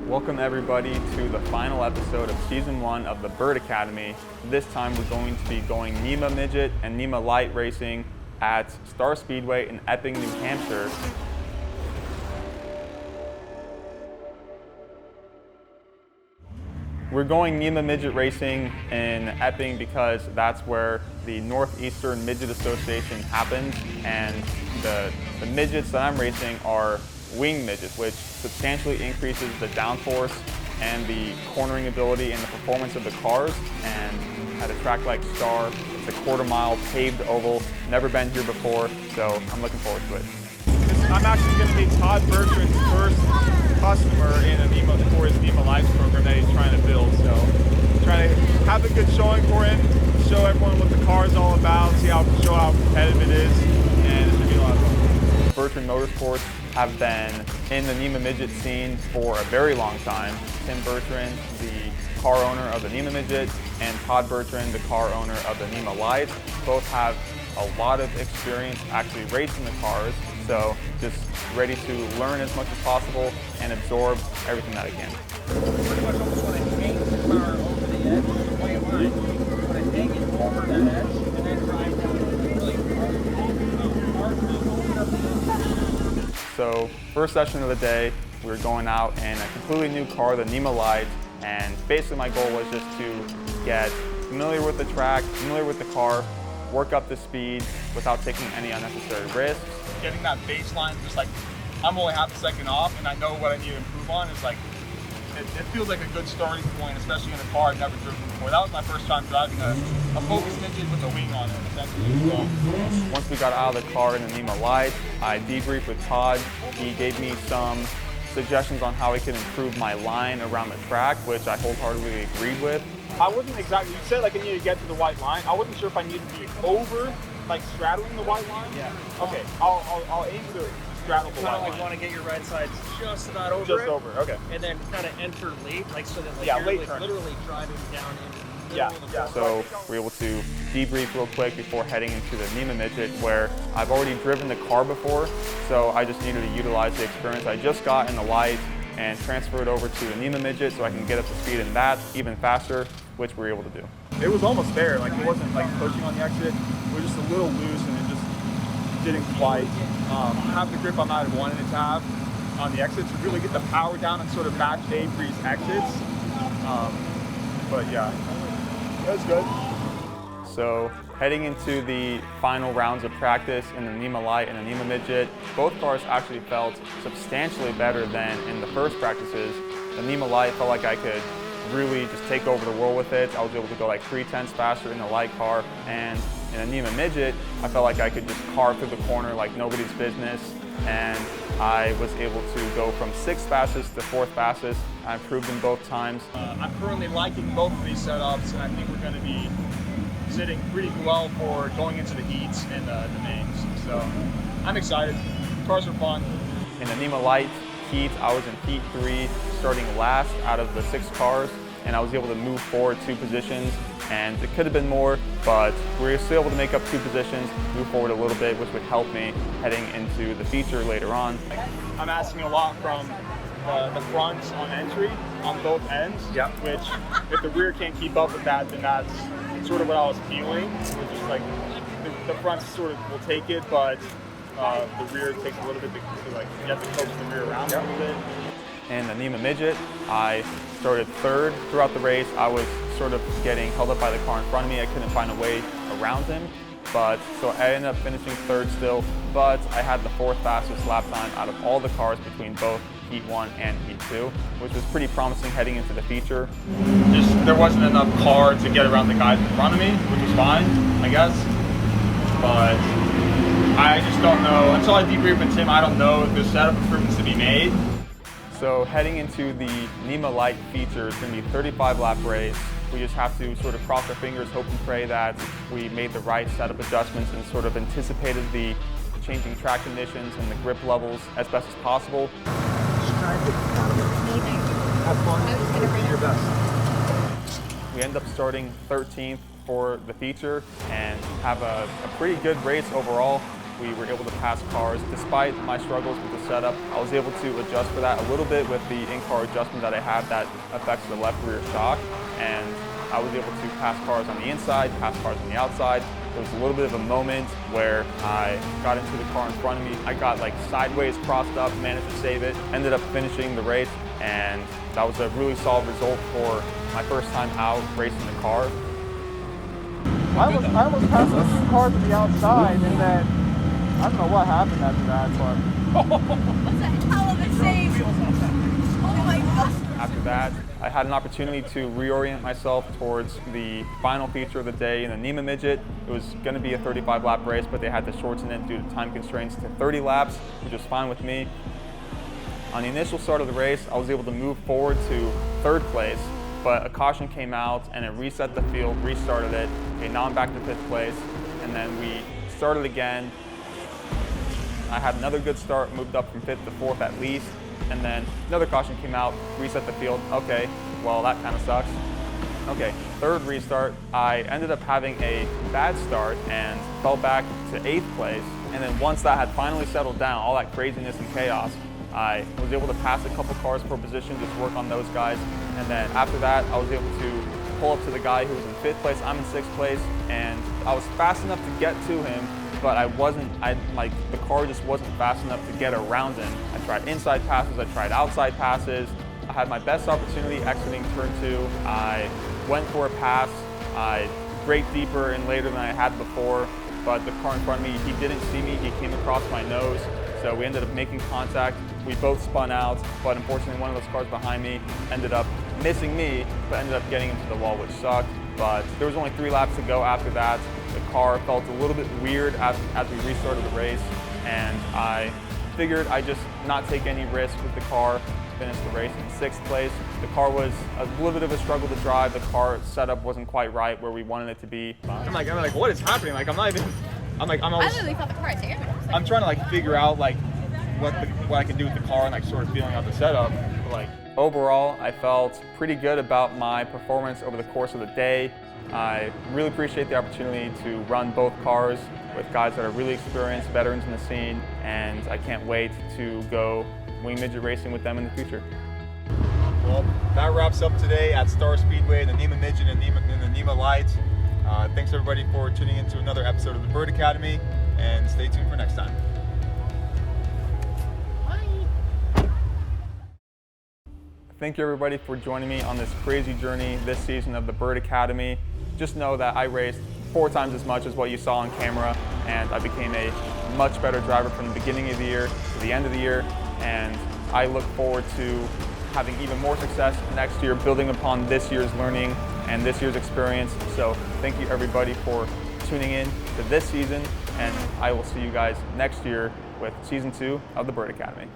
Welcome everybody to the final episode of Season 1 of the Byrd Academy. This time we're going to be going NEMA Midget and NEMA Light racing at Star Speedway in Epping, New Hampshire. We're going NEMA Midget racing in Epping because that's where the Northeastern Midget Association happens, and the midgets that I'm racing are wing midgets, which substantially increases the downforce and the cornering ability and the performance of the cars. And at a track like Star, it's a quarter-mile paved oval, never been here before, so I'm looking forward to it. I'm actually going to be Todd Bertrand's first customer in a NEMA, for his NEMA Lives program that he's trying to build. So trying to have a good showing for him, show everyone what the car is all about, show how competitive it is, and it's going to be a lot of fun. Bertrand Motorsports have been in the NEMA Midget scene for a very long time. Tim Bertrand, the car owner of the NEMA Midget, and Todd Bertrand, the car owner of the NEMA Light, both have a lot of experience actually racing the cars, so just ready to learn as much as possible and absorb everything that I can. Pretty much almost want to hang the car over the edge, the way it was. Want to hang it over that edge and then drive down really hard. So first session of the day, we were going out in a completely new car, the NEMA Light, and basically my goal was just to get familiar with the track, familiar with the car, work up the speed without taking any unnecessary risks. Getting that baseline, just like I'm only half a second off, and I know what I need to improve on. Is like it feels like a good starting point, especially in a car I've never driven before. That was my first time driving a Focus Midget with a wing on it, essentially. So once we got out of the car in the NEMA Light, I debriefed with Todd. He gave me some suggestions on how I could improve my line around the track, which I wholeheartedly agreed with. I wasn't exactly, you said like I needed to get to the white line. I wasn't sure if I needed to be over, like straddling the white line. Yeah. Okay, I'll aim to straddle the white line. Like want to get your right sides just about over Just it, over, okay. and then kind of enter late, like so that like Yeah, you're late like turn. literally driving down into the Yeah, middle of the yeah. floor. So we were able to debrief real quick before heading into the NEMA Midget, where I've already driven the car before, so I just needed to utilize the experience I just got in the Light and transfer it over to the NEMA Midget so I can get up to speed in that even faster, which we were able to do. It was almost there, like it wasn't like pushing on the exit. We were just a little loose and it just didn't quite have the grip I might have wanted it to have on the exit to really get the power down and sort of match Avery's exits. But yeah, it was good. So heading into the final rounds of practice in the NEMA Light and the NEMA Midget, both cars actually felt substantially better than in the first practices. The NEMA Light felt like I could really just take over the world with it. I was able to go like 3/10 faster in the Light car, and in a NEMA Midget, I felt like I could just carve through the corner like nobody's business, and I was able to go from 6th fastest to 4th fastest. I improved in both times. I'm currently liking both of these setups, and I think we're going to be sitting pretty well for going into the heats and the mains. So I'm excited. Cars are fun. In the NEMA Light heat, I was in heat 3, starting last out of the 6 cars, and I was able to move forward 2 positions, and it could have been more, but we were still able to make up 2 positions, move forward a little bit, which would help me heading into the feature later on. I'm asking a lot from the fronts on entry on both ends, which if the rear can't keep up with that, then that's sort of what I was feeling. We're just like the front sort of will take it, but the rear takes a little bit to like you have to coach the rear around a little bit. In the NEMA Midget, I started 3rd throughout the race. I was sort of getting held up by the car in front of me. I couldn't find a way around him, so I ended up finishing 3rd still, but I had the 4th fastest lap time out of all the cars between both Heat 1 and Heat 2, which was pretty promising heading into the feature. Just there wasn't enough car to get around the guys in front of me, which was fine, I guess. But I just don't know, until I debrief with Tim, I don't know if there's setup improvements to be made. So heading into the NEMA Light feature, it's going to be a 35-lap race. We just have to sort of cross our fingers, hope and pray that we made the right setup adjustments and sort of anticipated the changing track conditions and the grip levels as best as possible. Have fun. Do your best. We end up starting 13th for the feature and have a pretty good race overall. we were able to pass cars. Despite my struggles with the setup, I was able to adjust for that a little bit with the in-car adjustment that I have that affects the left rear shock, and I was able to pass cars on the inside, pass cars on the outside. There was a little bit of a moment where I got into the car in front of me. I got like sideways crossed up, managed to save it, ended up finishing the race, and that was a really solid result for my first time out racing the car. I almost passed a few cars on the outside, and then I don't know what happened after that, but What's a hell of a save? Oh my gosh. After that, I had an opportunity to reorient myself towards the final feature of the day in the NEMA midget. It was going to be a 35-lap race, but they had to shorten it due to time constraints to 30 laps, which was fine with me. On the initial start of the race, I was able to move forward to 3rd place, but a caution came out and it reset the field, restarted it. Okay, now I'm back to 5th place, and then we started again. I had another good start, moved up from 5th to 4th at least, and then another caution came out, reset the field. Okay, well that kind of sucks. Okay, 3rd restart, I ended up having a bad start and fell back to 8th place, and then once that had finally settled down, all that craziness and chaos, I was able to pass a couple cars per position, just work on those guys, and then after that, I was able to pull up to the guy who was in 5th place. I'm in 6th place, and I was fast enough to get to him, but the car just wasn't fast enough to get around him. I tried inside passes, I tried outside passes. I had my best opportunity exiting turn 2. I went for a pass. I braked deeper and later than I had before, but the car in front of me, he didn't see me. He came across my nose, so we ended up making contact. We both spun out, but unfortunately one of those cars behind me ended up missing me, but ended up getting into the wall, which sucked. But there was only 3 laps to go after that. The car felt a little bit weird as we restarted the race, and I figured I'd just not take any risk with the car, finish the race in 6th place. The car was a little bit of a struggle to drive. The car setup wasn't quite right where we wanted it to be. I'm like, what is happening? Like, I'm always, I literally thought the car had damage. I'm trying to like figure out like what I can do with the car and like sort of feeling out the setup. But, like, overall, I felt pretty good about my performance over the course of the day. I really appreciate the opportunity to run both cars with guys that are really experienced, veterans in the scene, and I can't wait to go wing midget racing with them in the future. Well, that wraps up today at Star Speedway, the NEMA midget and the NEMA light. Thanks everybody for tuning in to another episode of the Byrd Academy, and stay tuned for next time. Thank you everybody for joining me on this crazy journey this season of the Byrd Academy. Just know that I raced 4 times as much as what you saw on camera, and I became a much better driver from the beginning of the year to the end of the year, and I look forward to having even more success next year, building upon this year's learning and this year's experience. So thank you everybody for tuning in to this season, and I will see you guys next year with season 2 of the Byrd Academy.